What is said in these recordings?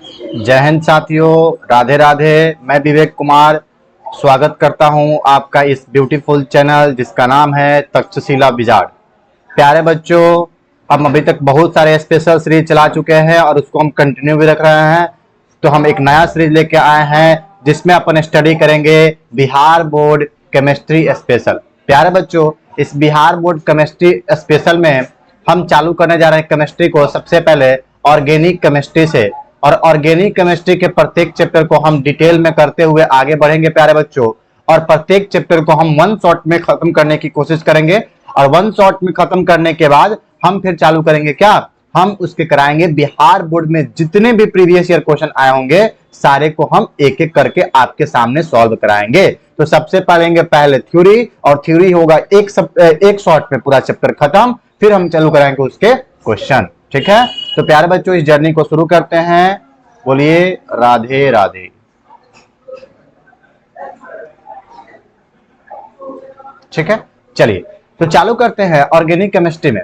जय हिंद साथियों, राधे राधे। मैं विवेक कुमार स्वागत करता हूं आपका इस ब्यूटीफुल चैनल जिसका नाम है तक्षशिला विजार्ड। प्यारे बच्चों, हम अभी तक बहुत सारे स्पेशल सीरीज चला चुके हैं और उसको हम कंटिन्यू भी रख रहे हैं। तो हम एक नया सीरीज लेके आए हैं जिसमें अपन स्टडी करेंगे बिहार बोर्ड केमिस्ट्री स्पेशल। प्यारे बच्चों, इस बिहार बोर्ड केमिस्ट्री स्पेशल में हम चालू करने जा रहे हैं केमिस्ट्री को सबसे पहले ऑर्गेनिक केमिस्ट्री से। और ऑर्गेनिक केमिस्ट्री के प्रत्येक चैप्टर को हम डिटेल में करते हुए आगे बढ़ेंगे प्यारे बच्चों। और प्रत्येक चैप्टर को हम वन शॉट में खत्म करने की कोशिश करेंगे और वन शॉट में खत्म करने के बाद हम फिर चालू करेंगे क्या, हम उसके कराएंगे बिहार बोर्ड में जितने भी प्रीवियस ईयर क्वेश्चन आए होंगे सारे को हम एक एक करके आपके सामने सॉल्व कराएंगे। तो सबसे पहले थ्योरी, और थ्योरी होगा एक शॉट में पूरा चैप्टर खत्म, फिर हम चालू कराएंगे उसके क्वेश्चन। ठीक है, तो प्यारे बच्चों इस जर्नी को शुरू करते हैं। बोलिए राधे राधे। ठीक है, चलिए तो चालू करते हैं ऑर्गेनिक केमिस्ट्री में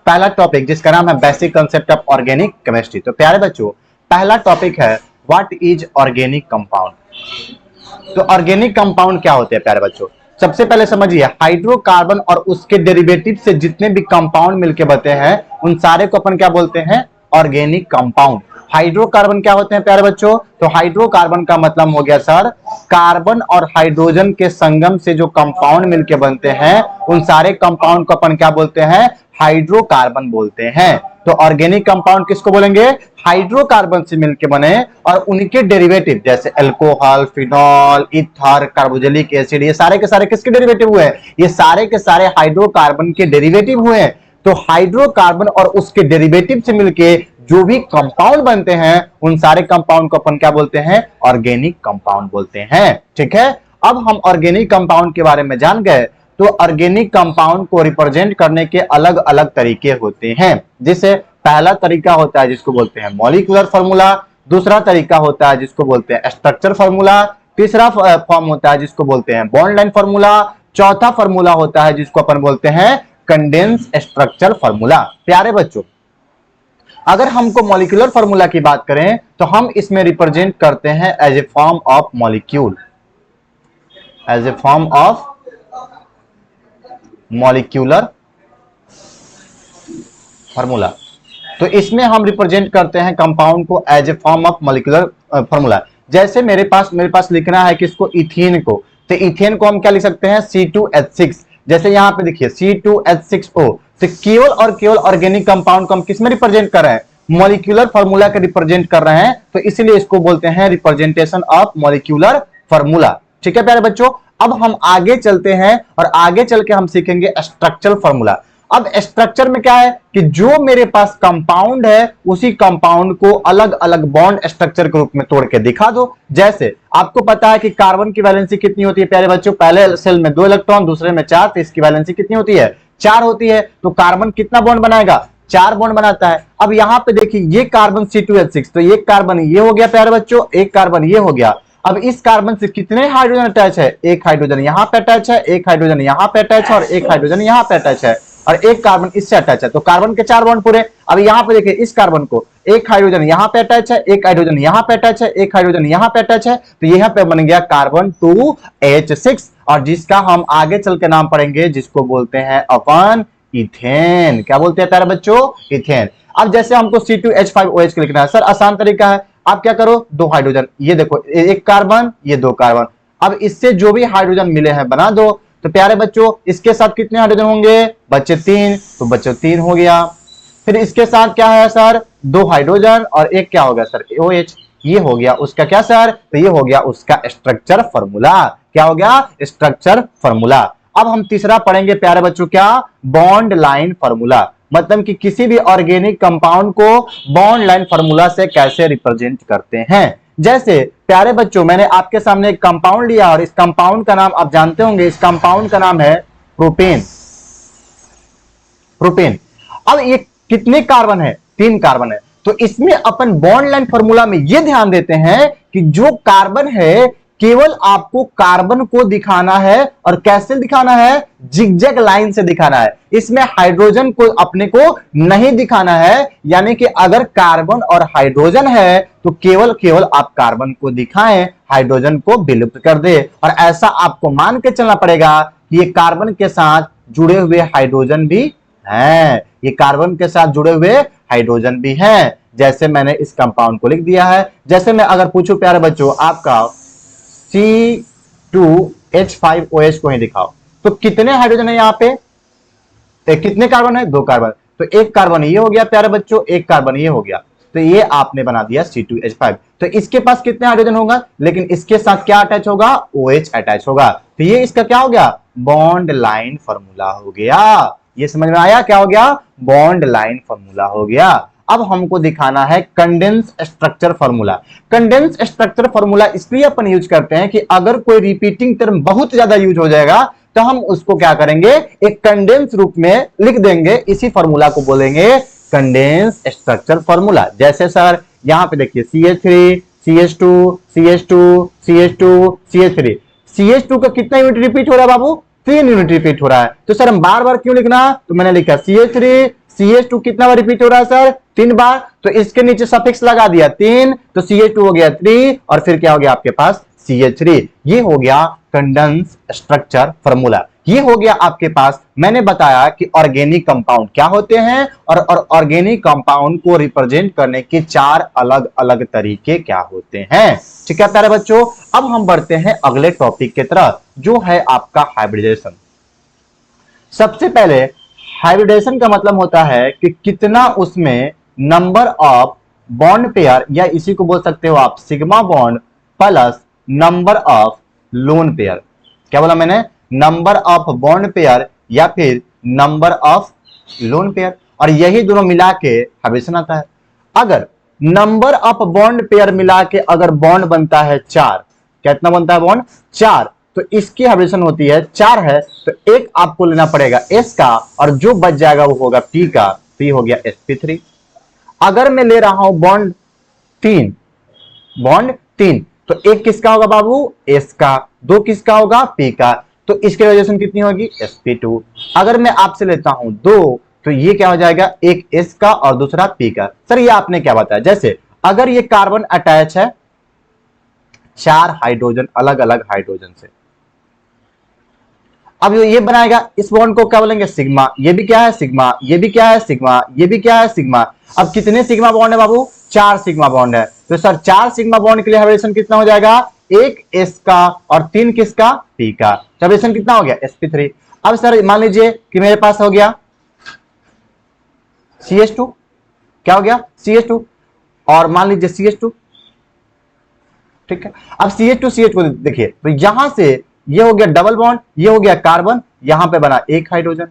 पहला टॉपिक जिसका नाम है basic concept of organic chemistry. तो प्यारे बच्चों पहला टॉपिक है व्हाट इज ऑर्गेनिक कंपाउंड। तो ऑर्गेनिक कंपाउंड क्या होते हैं प्यारे बच्चों, सबसे पहले समझिए हाइड्रोकार्बन और उसके डेरिवेटिव से जितने भी कंपाउंड मिलके बनते हैं उन सारे को अपन क्या बोलते हैं, ऑर्गेनिक कंपाउंड। हाइड्रोकार्बन क्या होते हैं प्यारे बच्चों, तो हाइड्रोकार्बन का मतलब हो गया सर कार्बन और हाइड्रोजन के संगम से जो कंपाउंड मिलके बनते हैं उन सारे कंपाउंड को अपन क्या बोलते हैं, हाइड्रोकार्बन बोलते हैं। तो ऑर्गेनिक कंपाउंड किसको बोलेंगे, हाइड्रोकार्बन से मिलके बने और उनके डेरिवेटिव जैसे alcohol, phenol, ether, carboxylic acid, ये सारे के सारे किसके डेरिवेटिव हुए, ये सारे के सारे हाइड्रोकार्बन के डेरिवेटिव हुए। तो हाइड्रोकार्बन और उसके डेरिवेटिव से मिलके जो भी कंपाउंड बनते हैं उन सारे कंपाउंड को अपन क्या बोलते हैं, ऑर्गेनिक कंपाउंड बोलते हैं। ठीक है, अब हम ऑर्गेनिक कंपाउंड के बारे में जान गए। तो ऑर्गेनिक कंपाउंड को रिप्रेजेंट करने के अलग अलग तरीके होते हैं। जैसे पहला तरीका होता है जिसको बोलते हैं मॉलिक्यूलर फार्मूला, दूसरा तरीका होता है जिसको बोलते हैं स्ट्रक्चर फार्मूला, तीसरा फॉर्म होता है जिसको बोलते हैं बॉन्ड लाइन फार्मूला, चौथा फार्मूला होता है जिसको अपन बोलते हैं कंडेंस स्ट्रक्चर फार्मूला। प्यारे बच्चों अगर हमको मॉलिक्यूलर फार्मूला की बात करें तो हम इसमें रिप्रेजेंट करते हैं as a form of molecule, as a form of molecular formula. तो इसमें हम रिप्रेजेंट करते हैं कंपाउंड को as a form of molecular formula. जैसे मेरे पास लिखना है किसको, इथेन को, तो इथेन को हम क्या लिख सकते हैं, C2H6। जैसे यहां पे देखिए C2H6O। तो केवल और केवल ऑर्गेनिक कंपाउंड को हम किसमें रिप्रेजेंट कर रहे हैं, मॉलिक्यूलर फार्मूला के रिप्रेजेंट कर रहे हैं, तो इसलिए इसको बोलते हैं रिप्रेजेंटेशन ऑफ मॉलिक्यूलर फार्मूला। ठीक है प्यारे बच्चों, अब हम आगे चलते हैं और आगे चल के हम सीखेंगे स्ट्रक्चरल फार्मूला। अब स्ट्रक्चर में क्या है कि जो मेरे पास कंपाउंड है उसी कंपाउंड को अलग अलग बॉन्ड स्ट्रक्चर के रूप में तोड़ के दिखा दो। जैसे आपको पता है कि कार्बन की वैलेंसी कितनी होती है प्यारे बच्चों, पहले सेल में 2 इलेक्ट्रॉन, दूसरे में 4, तो इसकी वैलेंसी कितनी होती है, 4 होती है। तो कार्बन कितना बॉन्ड बनाएगा, 4 बॉन्ड बनाता है। अब यहां पे देखिए ये कार्बन C2H6, तो ये कार्बन ये हो गया प्यारे बच्चों, एक कार्बन ये हो गया। अब इस कार्बन से कितने हाइड्रोजन अटैच है, एक हाइड्रोजन यहां पे अटैच है, एक हाइड्रोजन यहां पे अटैच है और एक हाइड्रोजन यहां पे अटैच है और एक कार्बन इससे अटैच है। तो कार्बन के 4 बॉन्ड पूरे। अब यहां पे देखिए इस कार्बन को एक हाइड्रोजन यहां पे अटैच है, एक हाइड्रोजन यहां पे अटैच है, एक हाइड्रोजन यहां पे अटैच है, तो यहां पे बन गया कार्बन 2H6 और जिसका हम आगे चल के नाम पढ़ेंगे जिसको बोलते हैं अपन इथेन। क्या बोलते हैं प्यारे बच्चों, इथेन। अब जैसे हमको C2H5OH लिखना है, सर आसान तरीका है, आप क्या करो 2 हाइड्रोजन, ये देखो एक कार्बन ये 2 कार्बन, अब इससे जो भी हाइड्रोजन मिले हैं बना दो। तो प्यारे बच्चों इसके साथ कितने हाइड्रोजन होंगे, बच्चे 3, तो बच्चों 3 हो गया। फिर इसके साथ क्या है सर, 2 हाइड्रोजन और एक क्या हो गया सर, OH, ये हो गया उसका क्या सर, तो ये हो गया उसका स्ट्रक्चर फार्मूला। क्या हो गया, स्ट्रक्चर फार्मूला। अब हम तीसरा पढ़ेंगे प्यारे बच्चों क्या, बॉन्ड लाइन फार्मूला, मतलब कि किसी भी ऑर्गेनिक कंपाउंड को बॉन्ड लाइन फार्मूला से कैसे रिप्रेजेंट करते हैं। जैसे प्यारे बच्चों मैंने आपके सामने एक कंपाउंड लिया और इस कंपाउंड का नाम आप जानते होंगे, इस कंपाउंड का नाम है प्रोपेन। प्रोपेन। अब ये कितने कार्बन है, 3 कार्बन है। तो इसमें अपन बॉन्ड लाइन फार्मूला में ये ध्यान देते हैं कि जो कार्बन है केवल आपको कार्बन को दिखाना है और कैसे दिखाना है, जिगजैग लाइन से दिखाना है। इसमें हाइड्रोजन को अपने को नहीं दिखाना है, यानी कि अगर कार्बन और हाइड्रोजन है तो केवल केवल आप कार्बन को दिखाएं, हाइड्रोजन को विलुप्त कर दे। और ऐसा आपको मान के चलना पड़ेगा कि ये कार्बन के साथ जुड़े हुए हाइड्रोजन भी हैं, ये कार्बन के साथ जुड़े हुए हाइड्रोजन भी हैं। जैसे मैंने इस कंपाउंड को लिख दिया है। जैसे मैं अगर पूछूं प्यारे बच्चों आपका C2H5OH को ही दिखाओ, तो कितने हाइड्रोजन है यहाँ पे, कितने कार्बन है, 2 कार्बन। तो एक कार्बन ये हो गया प्यारे बच्चों, एक कार्बन ये हो गया, तो ये आपने बना दिया C2H5। तो इसके पास कितने हाइड्रोजन होगा, लेकिन इसके साथ क्या अटैच होगा, OH अटैच होगा। तो ये इसका क्या हो गया, बॉन्ड लाइन फॉर्मूला हो गया। ये समझ में आया क्या हो गया, बॉन्ड लाइन फॉर्मूला हो गया। अब हमको दिखाना है condense structure formula. Condense structure formula इसलिए अपन यूज करते हैं कि अगर कोई रिपीटिंग टर्म बहुत ज्यादा यूज हो जाएगा तो हम उसको क्या करेंगे, एक कंडेंस रूप में लिख देंगे। इसी फॉर्मूला को बोलेंगे कंडेंस स्ट्रक्चर फॉर्मूला। जैसे सर यहां पे देखिए CH3 CH2 CH2 CH2 CH3, CH2 का कितना यूनिट रिपीट हो रहा है बाबू, 3 यूनिट रिपीट हो रहा है। तो सर हम बार बार क्यों लिखना, तो मैंने लिखा CH3 CH2 कितना बार रिपीट हो रहा है सर, 3 बार। तो इसके नीचे सफिक्स लगा दिया 3, तो CH2 हो गया 3 और फिर क्या हो गया आपके पास CH3। ये हो गया कंडेंस स्ट्रक्चर फॉर्मूला। ये हो गया आपके पास। मैंने बताया कि ऑर्गेनिक कंपाउंड क्या होते हैं और ऑर्गेनिक कंपाउंड को रिप्रेजेंट करने के 4 अलग अलग तरीके क्या होते हैं। ठीक है प्यारे बच्चों, अब हम बढ़ते हैं अगले टॉपिक की तरफ, जो है आपका हाइब्रिडेशन। सबसे पहले हाइब्रिडेशन का मतलब होता है कि कितना उसमें नंबर ऑफ बॉन्ड पेयर, या इसी को बोल सकते हो आप sigma bond plus number of lone pair. क्या बोला मैंने, नंबर ऑफ बॉन्ड पेयर या फिर नंबर ऑफ लोन पेयर, और यही दोनों मिला के हाइब्रिडेशन आता है। अगर नंबर ऑफ बॉन्ड पेयर मिला के अगर बॉन्ड बनता है 4, कितना बनता है बॉन्ड 4, तो इसकी हाइब्रिडेशन होती है 4 है, तो एक आपको लेना पड़ेगा S का और जो बच जाएगा वो होगा P का, तो ये हो गया sp3। अगर मैं ले रहा हूं बॉन्ड 3, तो एक किसका होगा बाबू, S का, 2 किसका होगा, P का, तो इसकी हाइब्रिडेशन कितनी होगी, sp2। अगर मैं आपसे लेता हूं 2, तो ये क्या हो जाएगा, एक S का और दूसरा P का। सर ये आपने क्या बताया, जैसे अगर ये कार्बन अटैच है 4 हाइड्रोजन अलग अलग हाइड्रोजन से, अब ये बनाएगा इस बॉन्ड को क्या बोलेंगे, सिग्मा। ये भी क्या है, सिग्मा, ये भी क्या है, सिग्मा, ये भी क्या है, सिग्मा। अब कितने सिग्मा बॉन्ड है बाबू, 4 सिग्मा बॉन्ड है। तो सर 4 सिग्मा बॉन्ड के लिए हाइब्रिडेशन कितना हो जाएगा, एक S का और 3 किसका, P का। हाइब्रिडेशन कितना हो गया, sp3। अब सर मान लीजिए कि मेरे पास हो गया CH2, क्या हो गया CH2, और मान लीजिए CH2, ठीक है। अब CH2 को देखिए, तो यहां से ये हो गया डबल बॉन्ड, ये हो गया कार्बन, यहां पे बना एक हाइड्रोजन,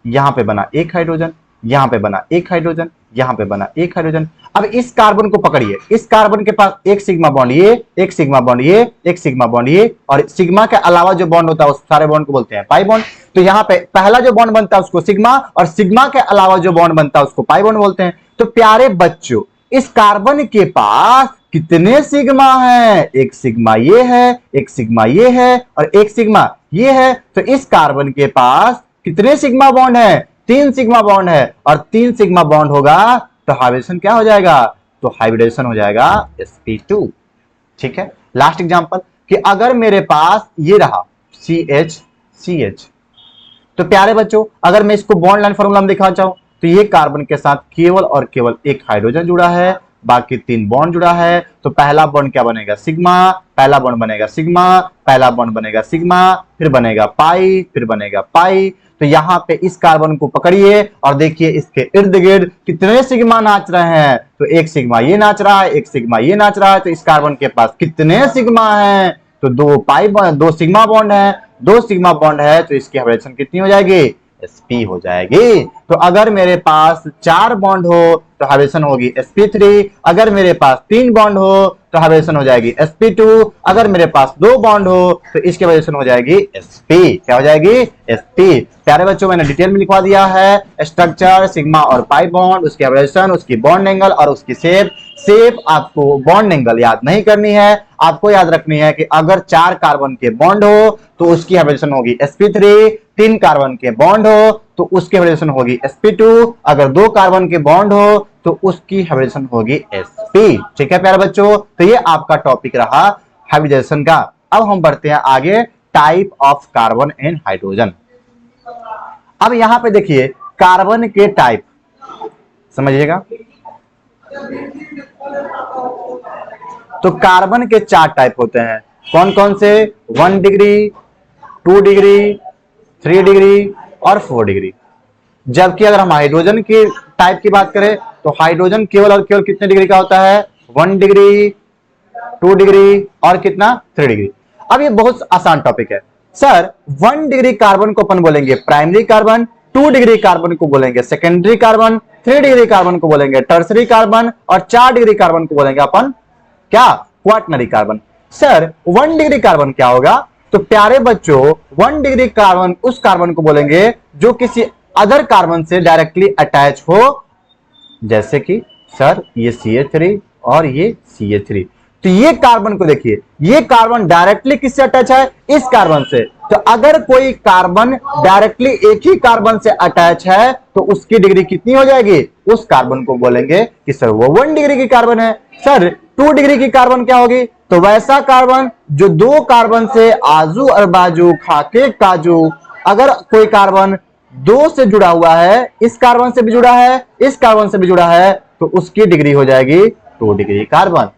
यहां पे बना एक हाइड्रोजन, यहां पे बना एक हाइड्रोजन, यहां पे बना एक हाइड्रोजन। अब इस कार्बन को पकड़िए, इस कार्बन के पास एक सिग्मा बॉन्ड ये, एक सिग्मा बॉन्ड ये, एक सिग्मा बॉन्ड ये, और सिग्मा के अलावा जो बॉन्ड होता है उस सारे बॉन्ड को बोलते हैं पाई बॉन्ड। तो यहाँ पे पहला जो बॉन्ड बनता है उसको सिग्मा, और सिग्मा के अलावा जो बॉन्ड बनता है उसको पाई बॉन्ड बोलते हैं। तो प्यारे बच्चों, इस कार्बन के पास कितने सिग्मा हैं, एक सिग्मा ये है, एक सिग्मा ये है, और एक सिग्मा ये है। तो इस कार्बन के पास कितने सिग्मा बॉन्ड है, 3 सिग्मा बॉन्ड है, और 3 सिग्मा बॉन्ड होगा तो हाइब्रिडेशन क्या हो जाएगा, तो हाइब्रिडेशन हो जाएगा sp2। ठीक है। लास्ट एग्जांपल कि अगर मेरे पास ये रहा CH, तो प्यारे बच्चों अगर मैं इसको बॉन्ड लाइन फॉर्मूला में दिखाना चाहूं तो ये कार्बन के साथ केवल और केवल एक हाइड्रोजन जुड़ा है, बाकी 3 बॉन्ड जुड़ा है। तो पहला बॉन्ड क्या बनेगा, सिग्मा, पहला बॉन्ड बनेगा सिग्मा, पहला बॉन्ड बनेगा सिग्मा, फिर बनेगा पाई, फिर बनेगा पाई। तो यहां पे इस कार्बन को पकड़िए और देखिए इसके इर्द गिर्द कितने सिग्मा नाच रहे हैं। तो एक सिग्मा ये नाच रहा है, एक सिग्मा ये नाच रहा है। तो इस कार्बन के पास कितने सिग्मा हैं, तो 2 सिग्मा बॉन्ड है, 2 सिग्मा बॉन्ड है। तो इसकी हाइब्रिडेशन कितनी हो जाएगी, sp हो जाएगी। तो अगर मेरे पास 4 बॉन्ड हो तो हाइब्रिडेशन होगी sp3। अगर मेरे पास 3 बॉन्ड हो तो हाइब्रिडेशन हो जाएगी sp2। अगर मेरे पास 2 बॉन्ड हो तो इसकी हाइब्रिडेशन हो जाएगी sp। क्या हो जाएगी? sp। प्यारे बच्चों, मैंने डिटेल में लिखवा दिया है स्ट्रक्चर, सिग्मा और पाई बॉन्ड, उसकी हाइब्रिडेशन, उसकी बॉन्ड एंगल और उसकी शेप आपको बॉन्ड एंगल याद नहीं करनी है, आपको याद रखनी है कि अगर 4 कार्बन के बॉन्ड हो तो उसकी हाइब्रिडेशन होगी sp3। 3 कार्बन के बॉन्ड हो तो उसकी हाइब्रिडेशन होगी sp2। अगर 2 कार्बन के बॉन्ड हो तो उसकी हाइब्रिडेशन होगी sp। ठीक है प्यारे बच्चों, तो ये आपका टॉपिक रहा हाइब्रिडेशन का। अब हम बढ़ते हैं आगे, type of carbon and hydrogen. अब यहां पे देखिए कार्बन के टाइप समझिएगा। तो कार्बन के 4 टाइप होते हैं, कौन कौन से? 1 डिग्री, 2 डिग्री, 3 डिग्री और 4 डिग्री। जबकि अगर हम हाइड्रोजन की टाइप की बात करें तो हाइड्रोजन केवल और केवल कितने डिग्री का होता है? 1 डिग्री, 2 डिग्री और कितना? 3 डिग्री। अब ये बहुत आसान टॉपिक है सर। 1 डिग्री कार्बन को अपन बोलेंगे प्राइमरी कार्बन, 2 डिग्री कार्बन को बोलेंगे सेकेंडरी कार्बन, 3 डिग्री कार्बन को बोलेंगे टर्सरी कार्बन और 4 डिग्री कार्बन को बोलेंगे अपन क्या? Quaternary carbon. Sir 1 degree carbon क्या होगा? तो प्यारे बच्चों 1 डिग्री कार्बन उस कार्बन को बोलेंगे जो किसी अदर कार्बन से डायरेक्टली अटैच हो, जैसे कि सर ये CH3 और ये CH3। तो ये कार्बन को देखिए, ये कार्बन डायरेक्टली किससे अटैच है? इस कार्बन से। तो अगर कोई कार्बन डायरेक्टली एक ही कार्बन से अटैच है तो उसकी डिग्री कितनी हो जाएगी? उस कार्बन को बोलेंगे कि सर वो 1 डिग्री की कार्बन है। सर 2 डिग्री की कार्बन क्या होगी? तो वैसा कार्बन जो 2 कार्बन से आजू और बाजू, खाके काजू, अगर कोई कार्बन 2 से जुड़ा हुआ है, इस कार्बन से भी जुड़ा है, इस कार्बन से भी जुड़ा है, तो उसकी डिग्री हो जाएगी 2 डिग्री कार्बन।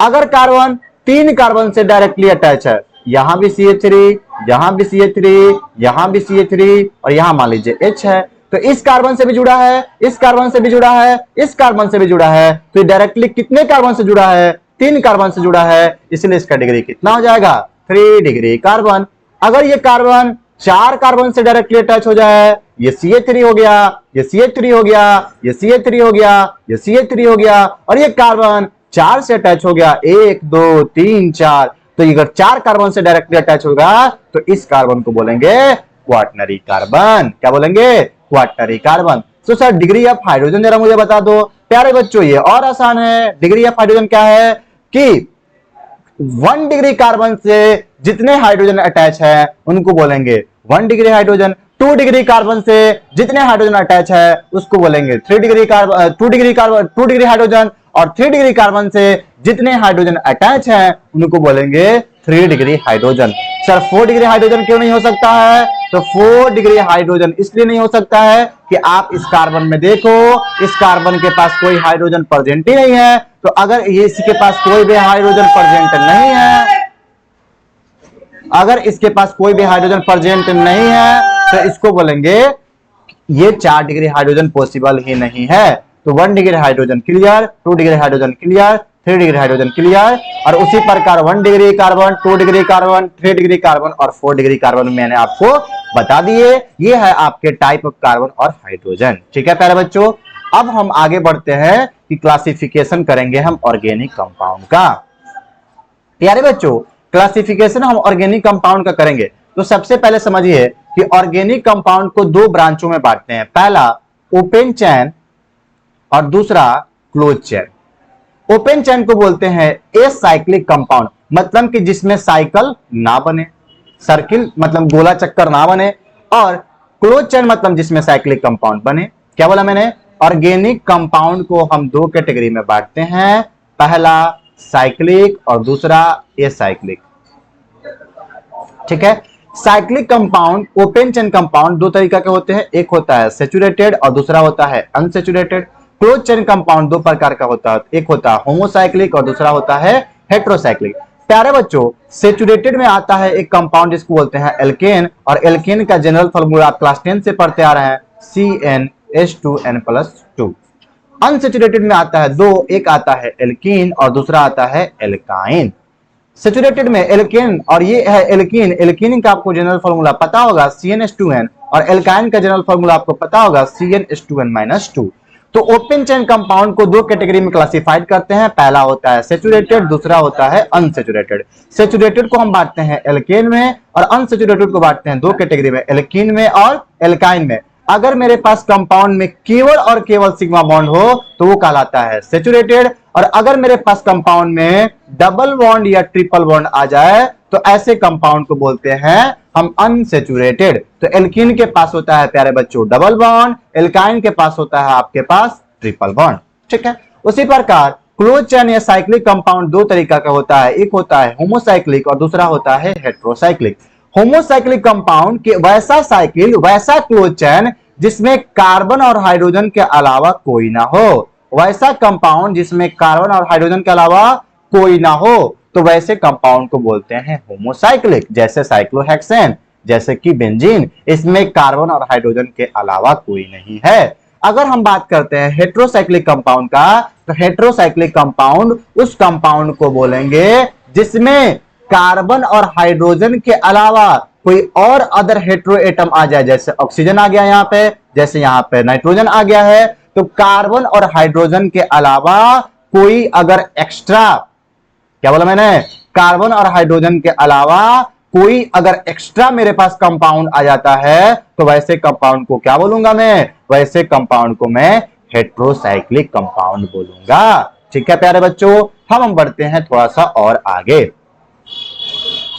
अगर कार्बन 3 कार्बन से डायरेक्टली अटैच है, यहां भी CH3, यहां भी CH3, यहां भी CH3 और यहां मान लीजिए H है, तो इस कार्बन से भी जुड़ा है, इस कार्बन से भी जुड़ा है, इस कार्बन से भी जुड़ा है, तो डायरेक्टली कितने कार्बन से जुड़ा है? 3 कार्बन से जुड़ा है, इसलिए इसका डिग्री कितना हो जाएगा? 3 डिग्री कार्बन। अगर ये कार्बन 4 कार्बन से डायरेक्टली अटैच हो जाए, ये CH3 हो गया, ये CH3 हो गया, ये CH3 हो गया, ये CH3 हो गया और ये कार्बन 4 से अटैच हो गया, 1 2 3 4, तो अगर 4 कार्बन से डायरेक्टली अटैच होगा तो इस कार्बन को बोलेंगे क्वाटरनरी कार्बन। क्या बोलेंगे? Quaternary carbon. तो सर डिग्री ऑफ हाइड्रोजन जरा मुझे बता दो। प्यारे बच्चों ये और आसान है। डिग्री ऑफ हाइड्रोजन क्या है कि 1 डिग्री कार्बन से जितने हाइड्रोजन अटैच है उनको बोलेंगे 1 डिग्री हाइड्रोजन। 2 डिग्री कार्बन से जितने हाइड्रोजन अटैच है उसको बोलेंगे 3 degree carbon, 2 degree carbon, 2 degree hydrogen और 3 डिग्री कार्बन से जितने हाइड्रोजन अटैच हैं उनको बोलेंगे 3 degree hydrogen. Sir 4 degree hydrogen क्यों नहीं हो सकता है? तो 4 डिग्री हाइड्रोजन इसलिए नहीं हो सकता है कि आप इस कार्बन में देखो, इस कार्बन के पास कोई हाइड्रोजन प्रेजेंट ही नहीं है। तो अगर ये इसके पास कोई भी हाइड्रोजन प्रेजेंट नहीं है, अगर इसके पास कोई भी हाइड्रोजन प्रेजेंट नहीं है तो इसको बोलेंगे ये 4 डिग्री हाइड्रोजन पॉसिबल ही नहीं है। तो 1 degree hydrogen clear, 2 degree hydrogen clear, 3 degree hydrogen clear और उसी प्रकार 1 degree carbon, 2 degree carbon, 3 degree carbon और 4 डिग्री कार्बन मैंने आपको बता दिए। ये है आपके टाइप ऑफ कार्बन और हाइड्रोजन। ठीक है प्यारे बच्चों, अब हम आगे बढ़ते हैं कि क्लासिफिकेशन करेंगे हम ऑर्गेनिक कंपाउंड का। प्यारे बच्चों क्लासिफिकेशन हम ऑर्गेनिक कंपाउंड का करेंगे तो सबसे पहले समझिए कि ऑर्गेनिक कंपाउंड को 2 ब्रांचों में बांटते हैं। पहला ओपन चेन और दूसरा क्लोज चेन। ओपन चेन को बोलते हैं एसाइक्लिक कंपाउंड, मतलब कि जिसमें साइकिल ना बने, सर्किल मतलब गोला चक्कर ना बने, और क्लोज चेन मतलब जिसमें साइक्लिक कंपाउंड बने। क्या बोला मैंने? ऑर्गेनिक कंपाउंड को हम 2 कैटेगरी में बांटते हैं, पहला साइक्लिक और दूसरा एसाइक्लिक। ठीक है, cyclic compound, open chain compound 2 तरीका के होते हैं, एक होता है सैचुरेटेड और दूसरा होता है अनसैचुरेटेड। क्लोज चेन कंपाउंड 2 प्रकार का होता है, एक होता है होमोसाइक्लिक और दूसरा होता है हेट्रोसाइक्लिक। प्यारे बच्चों सेचुरेटेड में आता है एक कंपाउंड जिसको बोलते हैं एल्केन, और एल्केन का जनरल फॉर्मूला आप क्लास 10 से पढ़ते आ रहे हैं, CnH2n+2। अनसैचुरेटेड में आता है 2, एक आता है एल्कीन और दूसरा आता है एल्काइन। सैचुरेटेड में एल्केन और ये है एल्कीन, एल्कीन का आपको जनरल फॉर्मूला पता होगा CnH2n और एल्काइन का जनरल फॉर्मूला आपको पता होगा CnH2n-2। तो ओपन चेन कंपाउंड को दो कैटेगरी में क्लासिफाइड करते हैं, पहला होता है सेचुरेटेड, दूसरा होता है अनसेचुरेटेड। सेचुरेटेड को हम बांटते हैं एल्केन में और अनसेचुरेटेड को बांटते हैं दो कैटेगरी में, एल्कीन में और एल्काइन में। अगर मेरे पास कंपाउंड में केवल और केवल सिग्मा बॉन्ड हो तो वो कहलाता है सेचुरेटेड, और अगर मेरे पास कंपाउंड में डबल बॉन्ड या ट्रिपल बॉन्ड आ जाए तो ऐसे कंपाउंड को बोलते हैं हम अनसेचुरेटेड। तो एल्कीन के पास होता है प्यारे बच्चों डबल बॉन्ड, एल्काइन के पास होता है आपके पास ट्रिपल बॉन्ड। ठीक है, उसी प्रकार क्लोज चेन या साइक्लिक कंपाउंड दो तरीका का होता है, एक होता है होमोसाइक्लिक और दूसरा होता है हेटेरोसाइक्लिक। होमोसाइक्लिक कंपाउंड के वैसा साइकिल, वैसा क्लोज चेन जिसमें कार्बन और हाइड्रोजन के अलावा कोई ना हो, वैसा कंपाउंड जिसमें कार्बन और हाइड्रोजन के अलावा कोई ना हो, तो वैसे कंपाउंड को बोलते हैं होमोसाइक्लिक। जैसे साइक्लोहेक्सेन, जैसे कि बेंजीन, इसमें कार्बन और हाइड्रोजन के अलावा कोई नहीं है। अगर हम बात करते हैं हेटेरोसाइक्लिक कंपाउंड का, तो हेटेरोसाइक्लिक कंपाउंड उस कंपाउंड को बोलेंगे जिसमें कार्बन और हाइड्रोजन के अलावा कोई और अदर हेटेरो एटम आ जाए, जैसे ऑक्सीजन आ गया यहाँ पे, जैसे यहाँ पे नाइट्रोजन आ गया है, तो कार्बन और हाइड्रोजन के अलावा कोई अगर एक्स्ट्रा, क्या बोला मैंने, कार्बन और हाइड्रोजन के अलावा कोई अगर एक्स्ट्रा मेरे पास कंपाउंड आ जाता है तो वैसे कंपाउंड को क्या बोलूंगा मैं, वैसे कंपाउंड को मैं हेटेरोसाइक्लिक कंपाउंड बोलूंगा। ठीक है प्यारे बच्चों, हम बढ़ते हैं थोड़ा सा और आगे।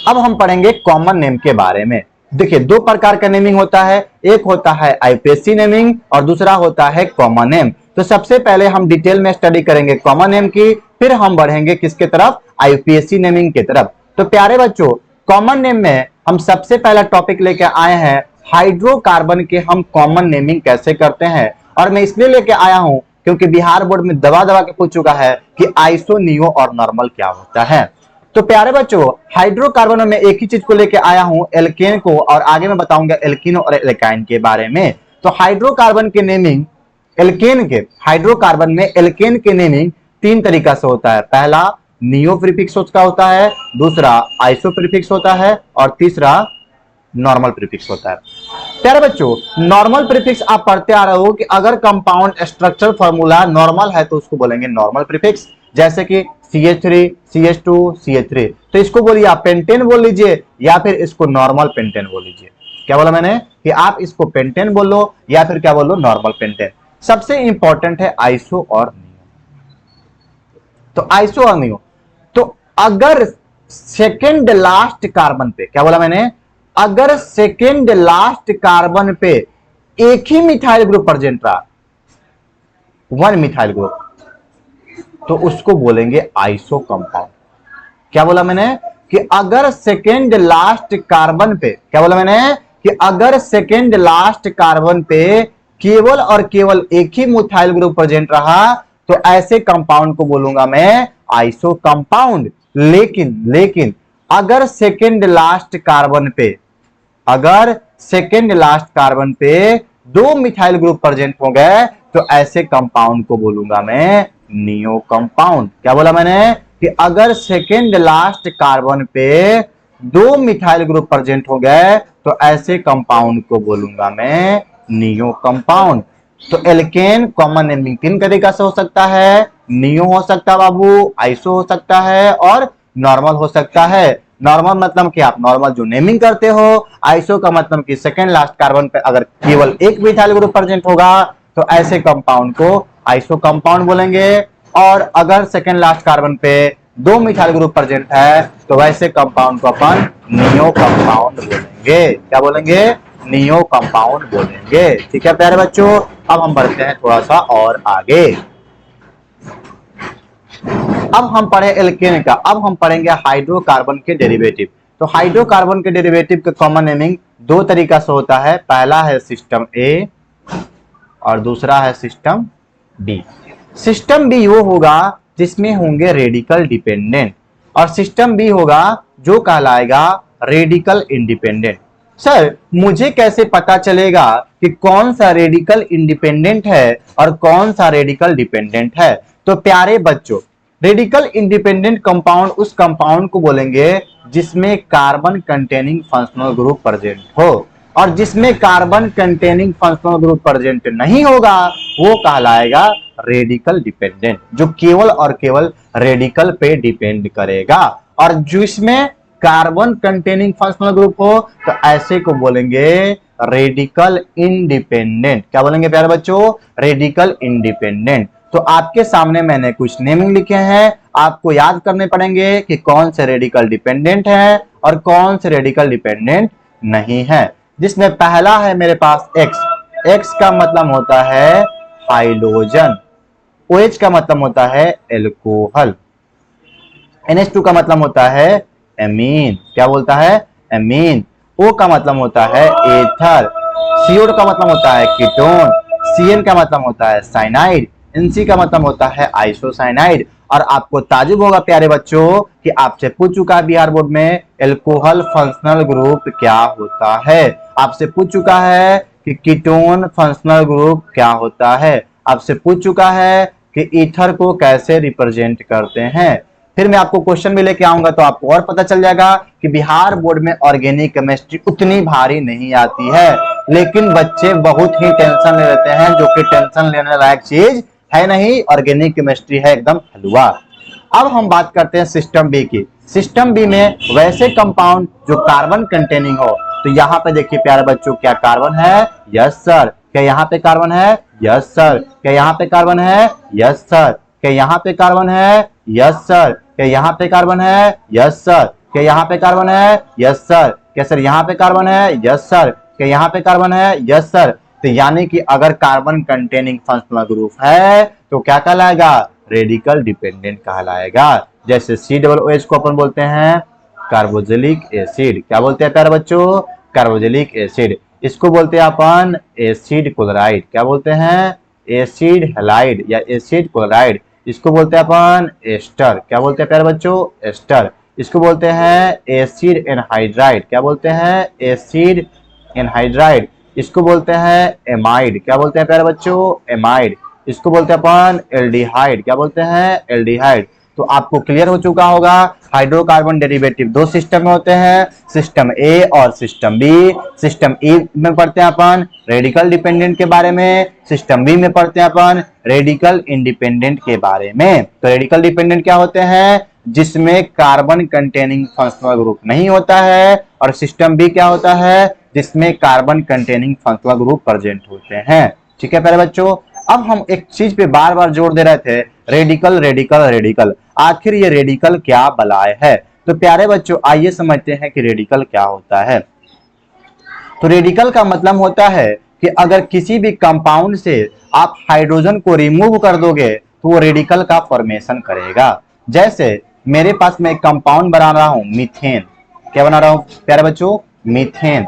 अब हम पढ़ेंगे कॉमन नेम के बारे में। देखिए दो प्रकार का नेमिंग होता है, एक होता है आईपीएससी नेमिंग और दूसरा होता है कॉमन नेम। तो सबसे पहले हम डिटेल में स्टडी करेंगे कॉमन नेम की, फिर हम बढ़ेंगे किसके तरफ, आईपीएससी नेमिंग की तरफ। तो प्यारे बच्चों कॉमन नेम में हम सबसे पहला टॉपिक लेके आए हैं हाइड्रोकार्बन के हम कॉमन नेमिंग कैसे करते हैं। और मैं इसलिए लेके आया हूं क्योंकि बिहार बोर्ड में दबा दबा के पूछ चुका है कि आइसो, नियो और नॉर्मल क्या होता है। तो प्यारे बच्चों हाइड्रोकार्बन में मैं एक ही चीज को लेके आया हूं, एल्केन को, और आगे मैं बताऊंगा एल्कीन और एल्काइन के बारे में। तो हाइड्रोकार्बन के नेमिंग एल्केन के, हाइड्रोकार्बन में एल्केन के नेमिंग तीन तरीका से होता है। पहला नियो प्रीफिक्स का होता है, दूसरा आइसो प्रीफिक्स होता है और तीसरा नॉर्मल प्रीफिक्स होता है। प्यारे बच्चों नॉर्मल प्रीफिक्स आप पढ़ते आ रहे हो कि अगर कंपाउंड स्ट्रक्चर फॉर्मूला नॉर्मल है तो उसको बोलेंगे नॉर्मल प्रीफिक्स, जैसे कि CH3, CH2, CH3, तो इसको बोलिए आप पेंटेन बोल लीजिए या फिर इसको नॉर्मल पेंटेन बोल लीजिए। क्या बोला मैंने कि आप इसको पेंटेन बोलो या फिर क्या बोलो, नॉर्मल पेंटेन। सबसे इंपॉर्टेंट है आइसो और नियो। तो आइसो और नियो, तो अगर सेकेंड लास्ट कार्बन पे, क्या बोला मैंने, अगर सेकेंड लास्ट कार्बन पे एक ही मिथाइल ग्रुप प्रेजेंट रहा, वन मिथाइल ग्रुप, तो उसको बोलेंगे आइसो कंपाउंड। क्या बोला मैंने कि अगर सेकेंड लास्ट कार्बन पे, क्या बोला मैंने कि अगर सेकेंड लास्ट कार्बन पे केवल और केवल एक ही मिथाइल ग्रुप प्रेजेंट रहा तो ऐसे कंपाउंड को बोलूंगा मैं आइसो कंपाउंड। लेकिन अगर सेकेंड लास्ट कार्बन पे, अगर सेकेंड लास्ट कार्बन पे दो मिथाइल ग्रुप प्रेजेंट हो गए तो ऐसे कंपाउंड को बोलूंगा मैं नियो कंपाउंड। क्या बोला मैंने कि अगर सेकेंड लास्ट कार्बन पे दो मिथाइल ग्रुप प्रेजेंट हो गए तो ऐसे कंपाउंड को बोलूंगा मैं नियो कंपाउंड। तो एल्केन कॉमन नेमिंग तीन तरीका से हो सकता है, नियो हो सकता है बाबू, आइसो हो सकता है और नॉर्मल हो सकता है। नॉर्मल मतलब कि आप नॉर्मल जो नेमिंग करते हो, आइसो का मतलब कि सेकेंड लास्ट कार्बन पे अगर केवल एक मिथाइल ग्रुप प्रेजेंट होगा तो ऐसे कंपाउंड को आइसो कंपाउंड बोलेंगे, और अगर सेकेंड लास्ट कार्बन पे दो मिथाइल ग्रुप प्रेजेंट है तो वैसे कंपाउंड को अपन नियो कंपाउंड बोलेंगे। क्या बोलेंगे, नियो कंपाउंड बोलेंगे। ठीक है प्यारे बच्चों, अब हम बढ़ते हैं थोड़ा सा और आगे। अब हम पढ़े एल्केन का, अब हम पढ़ेंगे हाइड्रोकार्बन के डेरिवेटिव। तो हाइड्रोकार्बन के डेरिवेटिव का कॉमन नेमिंग दो तरीका से होता है, पहला है सिस्टम ए और दूसरा है सिस्टम बी। सिस्टम बी वो होगा जिसमें होंगे रेडिकल डिपेंडेंट और सिस्टम बी होगा जो कहलाएगा रेडिकल इंडिपेंडेंट। सर मुझे कैसे पता चलेगा कि कौन सा रेडिकल इंडिपेंडेंट है और कौन सा रेडिकल डिपेंडेंट है? तो प्यारे बच्चों रेडिकल इंडिपेंडेंट कंपाउंड उस कंपाउंड को बोलेंगे जिसमें carbon containing functional group present हो। और जिसमें carbon containing functional group present नहीं होगा वो कहलाएगा रेडिकल डिपेंडेंट, जो केवल और केवल रेडिकल पे डिपेंड करेगा। और जिसमें कार्बन कंटेनिंग फंक्शनल ग्रुप हो तो ऐसे को बोलेंगे रेडिकल इंडिपेंडेंट। क्या बोलेंगे प्यारे बच्चों? Radical independent. तो आपके सामने मैंने कुछ नेमिंग लिखे हैं, आपको याद करने पड़ेंगे कि कौन से रेडिकल डिपेंडेंट है और कौन से रेडिकल डिपेंडेंट नहीं है। जिसमें पहला है मेरे पास एक्स। एक्स का मतलब होता है हाइड्रोजन, OH का मतलब होता है एल्कोहल, NH2 का मतलब होता है एमीन। क्या बोलता है? एमीन। O का मतलब होता है एथर, CO का मतलब होता है कीटोन, CN का मतलब होता है साइनाइड, NC का मतलब होता है आइसोसाइनाइड। और आपको ताजुब होगा प्यारे बच्चों कि आपसे पूछ चुका है बिहार बोर्ड में एल्कोहल फंक्शनल ग्रुप क्या होता है, आपसे पूछ चुका है कि कीटोन फंक्शनल ग्रुप क्या होता है, आपसे पूछ चुका है कि ईथर को कैसे रिप्रेजेंट करते हैं। फिर मैं आपको क्वेश्चन भी लेके आऊंगा तो आपको और पता चल जाएगा कि बिहार बोर्ड में ऑर्गेनिक केमिस्ट्री उतनी भारी नहीं आती है, लेकिन बच्चे बहुत ही टेंशन ले लेते हैं, जो कि टेंशन लेने लायक चीज है नहीं। ऑर्गेनिक केमिस्ट्री है एकदम हलवा। अब हम बात करते हैं सिस्टम बी की। सिस्टम बी में वैसे कंपाउंड जो कार्बन कंटेनिंग हो, तो यहाँ पे देखिए प्यारे बच्चों क्या कार्बन है? Yes sir. क्या यहाँ पे कार्बन है? Yes sir. क्या यहाँ पे कार्बन है? Yes sir. क्या यहाँ पे कार्बन है? Yes sir. क्या यहाँ पे कार्बन है? Yes sir. क्या यहाँ पे कार्बन है? Yes sir. क्या सर यहाँ पे कार्बन है? Yes sir. क्या यहाँ पे कार्बन है? Yes sir. तो यानी कि अगर कार्बन कंटेनिंग फंक्शनल ग्रुप है तो क्या कहलाएगा? रेडिकल डिपेंडेंट कहलाएगा। जैसे COOH को अपन बोलते हैं कार्बोक्सिलिक एसिड। क्या बोलते हैं प्यारे बच्चों? Carboxylic acid. इसको बोलते हैं अपन एसिड क्लोराइड। क्या बोलते हैं? एसिड हैलाइड या एसिड क्लोराइड। इसको बोलते हैं अपन एस्टर। क्या बोलते हैं प्यारे बच्चों? एस्टर। इसको बोलते हैं एसिड एनहाइड्राइड। क्या बोलते हैं? Acid anhydride. इसको बोलते हैं एमाइड। क्या बोलते हैं प्यारे बच्चों? एमाइड। इसको बोलते हैं अपन एल्डिहाइड। क्या बोलते हैं? एल्डिहाइड। तो आपको क्लियर हो चुका होगा हाइड्रोकार्बन डेरिवेटिव दो सिस्टम में होते हैं, सिस्टम ए और सिस्टम बी। सिस्टम ए में पढ़ते हैं अपन रेडिकल डिपेंडेंट के बारे में, सिस्टम बी में पढ़ते हैं अपन रेडिकल इंडिपेंडेंट के बारे में। तो रेडिकल डिपेंडेंट क्या होते हैं? जिसमें कार्बन कंटेनिंग फंक्शनल ग्रुप नहीं होता है। और सिस्टम बी क्या होता है? जिसमें carbon containing functional group present होते हैं। ठीक है प्यारे बच्चों, अब हम एक चीज पे बार बार जोर दे रहे थे, रेडिकल रेडिकल रेडिकल। आखिर ये रेडिकल क्या बलाय है? तो प्यारे बच्चों आइए समझते हैं कि रेडिकल क्या होता है। तो रेडिकल का मतलब होता है कि अगर किसी भी कंपाउंड से आप हाइड्रोजन को रिमूव कर दोगे तो वो रेडिकल का फॉर्मेशन करेगा। जैसे मेरे पास मैं एक कंपाउंड बना रहा हूं मीथेन। क्या बना रहा हूं प्यारे बच्चों? मीथेन।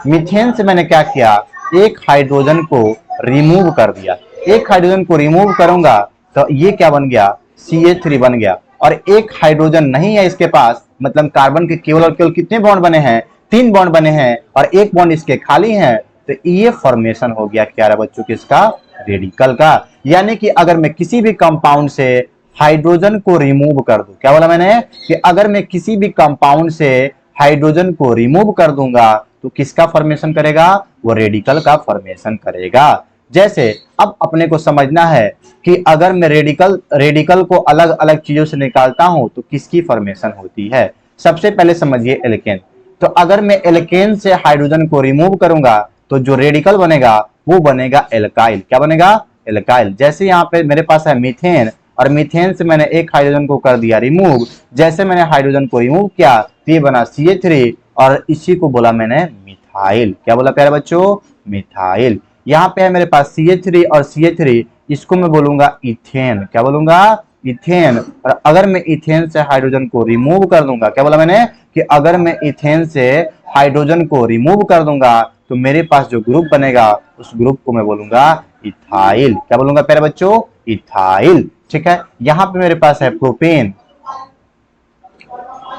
मीथेन से मैंने क्या किया? एक हाइड्रोजन को रिमूव कर दिया। एक हाइड्रोजन को रिमूव करूंगा तो ये क्या बन गया? CH3 बन गया। और एक हाइड्रोजन नहीं है इसके पास, मतलब कार्बन के केवल और केवल कितने बॉन्ड बने हैं? 3 बॉन्ड बने हैं और एक बॉन्ड इसके खाली है। तो ये फॉर्मेशन हो गया प्यारे बच्चों किसका? रेडिकल का। यानी कि अगर मैं किसी भी कंपाउंड से हाइड्रोजन को रिमूव कर दूं, क्या बोला मैंने? कि अगर मैं किसी भी कंपाउंड से हाइड्रोजन को रिमूव कर दूंगा तो किसका फॉर्मेशन करेगा? वो रेडिकल का फॉर्मेशन करेगा। जैसे अब अपने को समझना है कि अगर मैं रेडिकल को अलग अलग चीजों से निकालता हूं तो किसकी फॉर्मेशन होती है। सबसे पहले समझिए एल्केन। तो अगर मैं एल्केन से हाइड्रोजन को रिमूव करूंगा तो जो रेडिकल बनेगा वो बनेगा एल्काइल। क्या बनेगा? एल्काइल। जैसे यहाँ पे मेरे पास है मीथेन और मीथेन से मैंने एक हाइड्रोजन को कर दिया रिमूव। जैसे मैंने हाइड्रोजन को रिमूव किया तो ये बना CH3 और इसी को बोला मैंने मिथाइल। क्या बोला प्यारे बच्चों? मिथाइल। यहाँ पे है मेरे पास CH3 और CH3, इसको मैं बोलूंगा इथेन। क्या बोलूंगा? इथेन। और अगर मैं इथेन से हाइड्रोजन को रिमूव कर दूंगा, क्या बोला मैंने? कि अगर मैं इथेन से हाइड्रोजन को रिमूव कर दूंगा तो मेरे पास जो ग्रुप बनेगा उस ग्रुप को मैं बोलूंगा इथाइल। क्या बोलूंगा प्यारे बच्चों? इथाइल। ठीक है, यहाँ पे मेरे पास है प्रोपेन।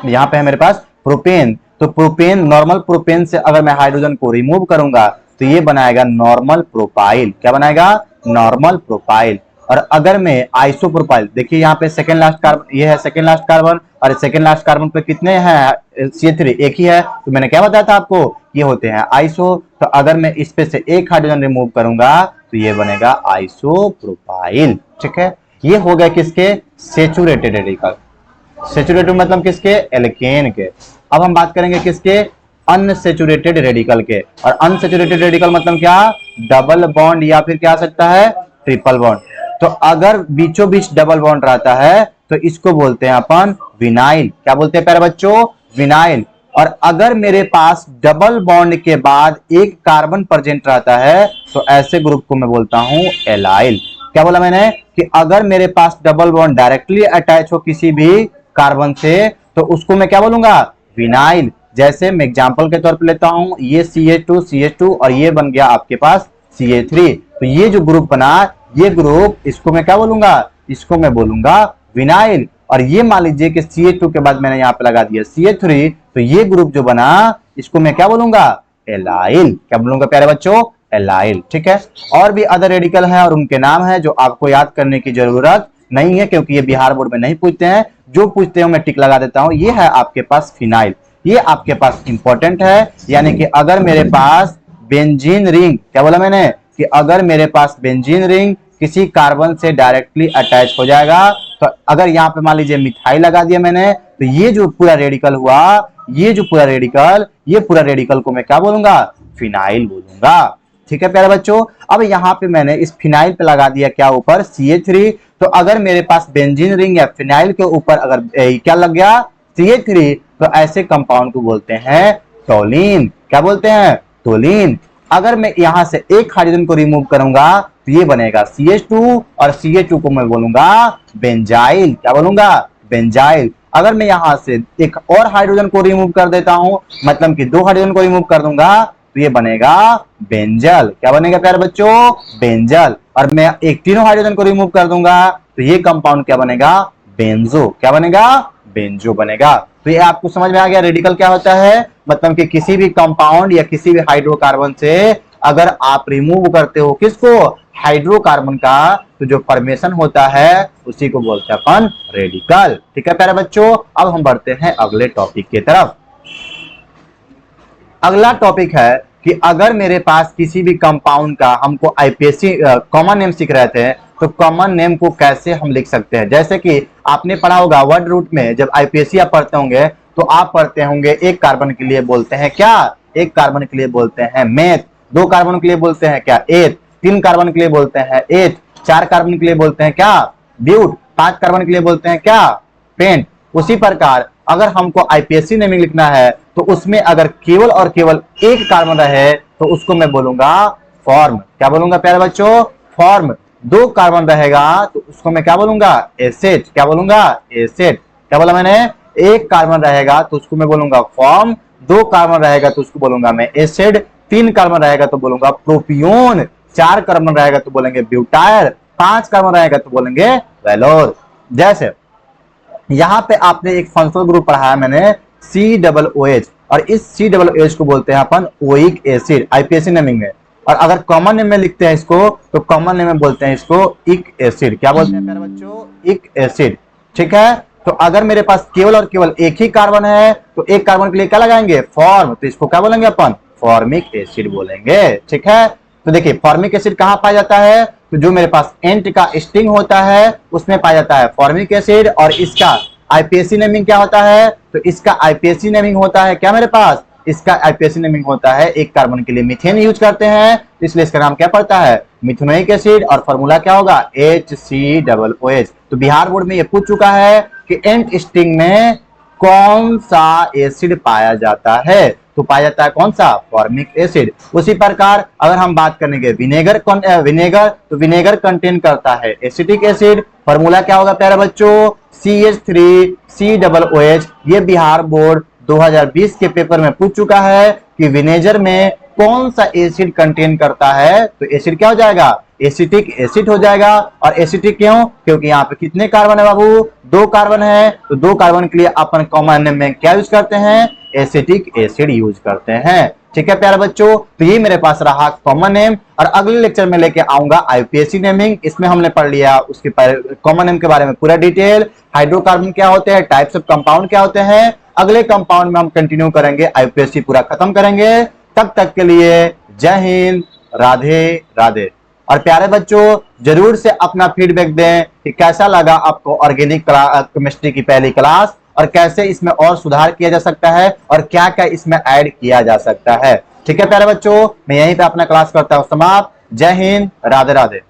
यहाँ पे है मेरे पास प्रोपेन। तो प्रोपेन, नॉर्मल प्रोपेन से अगर मैं हाइड्रोजन को रिमूव करूंगा तो ये बनाएगा नॉर्मल प्रोपाइल। क्या बनाएगा? Normal propyl. और अगर मैं आइसोप्रोपाइल, देखिए यहाँ पे सेकंड लास्ट कार्बन, ये है सेकंड लास्ट कार्बन, और सेकंड लास्ट कार्बन पे कितने हैं CH3, एक ही है, तो मैंने क्या बताया था आपको, ये होते हैं आइसो। तो अगर मैं इस पे से एक हाइड्रोजन रिमूव करूंगा तो ये बनेगा आइसोप्रोपाइल। ठीक है, ये हो गया किसके, सेचुरेटेड रेडिकल। सेचुरेटेड मतलब किसके, एल्केन के। अब हम बात करेंगे किसके, अनसेचुरेटेड रेडिकल के। और अनसेचुरेटेड रेडिकल मतलब क्या, डबल बॉन्ड या फिर क्या आ सकता है, ट्रिपल बॉन्ड। तो अगर बीचों बीच डबल बॉन्ड रहता है तो इसको बोलते हैं अपन विनाइल। क्या बोलते हैं प्यारे बच्चों, विनाइल। और अगर मेरे पास डबल बॉन्ड के बाद एक कार्बन प्रेजेंट रहता है तो ऐसे ग्रुप को मैं बोलता हूं एलाइल। क्या बोला मैंने, कि अगर मेरे पास डबल बॉन्ड डायरेक्टली अटैच हो किसी भी कार्बन से तो उसको मैं क्या बोलूंगा, विनाइल। जैसे मैं एग्जांपल के तौर पे लेता हूं, ये CH2 और ये बन गया आपके पास CH3। तो ये जो ग्रुप बना, ये ग्रुप, इसको मैं क्या बोलूंगा, इसको मैं बोलूंगा विनाइल। और ये मान लीजिए कि CH2 के बाद मैंने यहाँ पे लगा दिया CH3, तो ये ग्रुप जो बना इसको मैं क्या बोलूंगा, एलाइल। क्या बोलूंगा प्यारे बच्चों, एलाइल। ठीक है, और भी अदर रेडिकल है और उनके नाम है जो आपको याद करने की जरूरत नहीं है, क्योंकि ये बिहार बोर्ड में नहीं पूछते हैं। जो पूछते हैं मैं टिक लगा देता हूं। ये है आपके पास फिनाइल, ये आपके पास इंपॉर्टेंट है। यानी कि अगर मेरे पास बेंजीन रिंग, क्या बोला मैंने, कि अगर मेरे पास बेंजीन रिंग किसी कार्बन से डायरेक्टली अटैच हो जाएगा, तो अगर यहाँ पे मान लीजिए मिथाइल लगा दिया मैंने, तो ये जो पूरा रेडिकल हुआ, ये जो पूरा रेडिकल, ये पूरा रेडिकल को मैं क्या बोलूंगा, फिनाइल बोलूंगा। ठीक है प्यारे बच्चों, अब यहाँ पे मैंने इस फिनाइल पे लगा दिया क्या ऊपर, CH3। तो अगर मेरे पास बेंजीन रिंग या फिनाइल के ऊपर अगर क्या लग गया, CH3, तो ऐसे कंपाउंड को बोलते हैं टोलिन। क्या बोलते हैं, टोलिन। अगर मैं यहां से एक हाइड्रोजन को रिमूव करूंगा तो ये बनेगा CH2, और CH2 को मैं बोलूंगा बेंजाइल। क्या बोलूंगा, बेंजाइल। अगर मैं यहां से एक और हाइड्रोजन को रिमूव कर देता हूं, मतलब कि 2 हाइड्रोजन को रिमूव कर दूंगा, तो ये बनेगा बेंजल। क्या बनेगा प्यारे बच्चों, बेंजल। और मैं एक तीनों हाइड्रोजन को रिमूव कर दूंगा तो ये कंपाउंड क्या बनेगा, बेंजो। क्या बनेगा, बेंजो बनेगा। तो ये आपको समझ में आ गया रेडिकल क्या होता है, मतलब कि किसी भी कंपाउंड या किसी भी हाइड्रोकार्बन से अगर आप रिमूव करते हो किसको, हाइड्रोकार्बन का, तो जो फॉर्मेशन होता है उसी को बोलते हैं अपन रेडिकल। ठीक है प्यारे बच्चों, अब हम बढ़ते हैं अगले टॉपिक की तरफ। अगला टॉपिक है कि अगर मेरे पास किसी भी कंपाउंड का हमको आईपीएससी कॉमन नेम सीख रहे थे, तो कॉमन नेम को कैसे हम लिख सकते हैं। जैसे कि आपने पढ़ा होगा वर्ड रूट में, जब आईपीएससी आप पढ़ते होंगे तो आप पढ़ते होंगे एक कार्बन के लिए बोलते हैं क्या, एक कार्बन के लिए बोलते हैं मेथ, 2 कार्बन के लिए बोलते हैं क्या, एथ, 3 कार्बन के लिए बोलते हैं एथ, 4 कार्बन के लिए बोलते हैं क्या, ब्यूट, 5 कार्बन के लिए बोलते हैं क्या, पेंट। उसी प्रकार अगर हमको आईपीएससी नेमिंग लिखना है तो उसमें अगर केवल और केवल एक कार्बन रहे तो उसको मैं बोलूंगा फॉर्म। क्या बोलूंगा प्यारे बच्चों, फॉर्म। 2 कार्बन रहेगा तो उसको मैं क्या बोलूंगा, एसिड। क्या बोलूंगा, एसिड। क्या बोला मैंने, एक कार्बन रहेगा तो उसको मैं बोलूंगा फॉर्म, 2 कार्बन रहेगा तो उसको बोलूंगा मैं एसिड, 3 कार्बन रहेगा तो बोलूंगा प्रोपियोन, 4 कार्बन रहेगा तो बोलेंगे ब्यूटायर, 5 कार्बन रहेगा तो बोलेंगे वेलोर। जैसे यहां पे आपने एक फंक्शनल ग्रुप पढ़ा है मैंने COOH, और इस COOH को बोलते हैं अपन ओइक एसिड आईपीएससी नेमिंग में। और अगर कॉमन नेम में लिखते हैं इसको तो कॉमन नेम में बोलते हैं इसको इक एसिड। क्या बोलते हैं प्यारे बच्चों, इक एसिड। ठीक है, तो अगर मेरे पास केवल और केवल एक ही कार्बन है तो एक कार्बन के लिए क्या लगाएंगे, फॉर्म, तो इसको क्या बोलेंगे अपन, फॉर्मिक एसिड बोलेंगे। ठीक है, तो देखिए फॉर्मिक एसिड कहां पाया जाता है, तो जो मेरे पास एंट का स्टिंग होता है उसमें पाया जाता है फॉर्मिक एसिड। और इसका आईपीएससी नेमिंग क्या होता है, तो इसका आईपीएससी नेमिंग होता है क्या मेरे पास, इसका आईपीएससी नेमिंग होता है, एक कार्बन के लिए मीथेन यूज करते हैं इसलिए इसका नाम क्या पड़ता है, मिथेनोइक एसिड। और फॉर्मूला क्या होगा, HCOOH। तो बिहार बोर्ड में ये पूछ चुका है कि एंट स्टिंग में कौन सा एसिड पाया जाता है, तो पाया जाता है कौन सा, फॉर्मिक एसिड। उसी प्रकार अगर हम बात करेंगे विनेगर तो विनेगर कंटेन करता है एसिटिक एसिड। फॉर्मूला क्या होगा प्यारे बच्चों, CH3COOH। ये बिहार बोर्ड 2020 के पेपर में पूछ चुका है कि विनेगर में कौन सा एसिड कंटेन करता है, तो एसिड क्या हो जाएगा, एसिटिक एसिड हो जाएगा। और एसिटिक क्यों, क्योंकि यहाँ पे कितने कार्बन है बाबू, 2 कार्बन है, तो 2 कार्बन के लिए अपन कॉमन नेम में क्या यूज करते हैं, एसिटिक एसिड यूज करते हैं। ठीक है प्यारे बच्चों, तो ये मेरे पास रहा कॉमन नेम। और अगले लेक्चर में लेके आऊंगा आईयूपीएसी नेमिंग। इसमें हमने पढ़ लिया उसके कॉमन नेम के बारे में पूरा डिटेल, हाइड्रोकार्बन क्या होते हैं, टाइप्स ऑफ कंपाउंड क्या होते हैं। अगले कंपाउंड में हम कंटिन्यू करेंगे, आईयूपीएसी पूरा खत्म करेंगे। तब तक के लिए जय हिंद, राधे राधे। और प्यारे बच्चों जरूर से अपना फीडबैक दें कि कैसा लगा आपको ऑर्गेनिक केमिस्ट्री की पहली क्लास, और कैसे इसमें और सुधार किया जा सकता है, और क्या क्या इसमें ऐड किया जा सकता है। ठीक है प्यारे बच्चों, मैं यहीं पे अपना क्लास करता हूं समाप्त। जय हिंद, राधे राधे।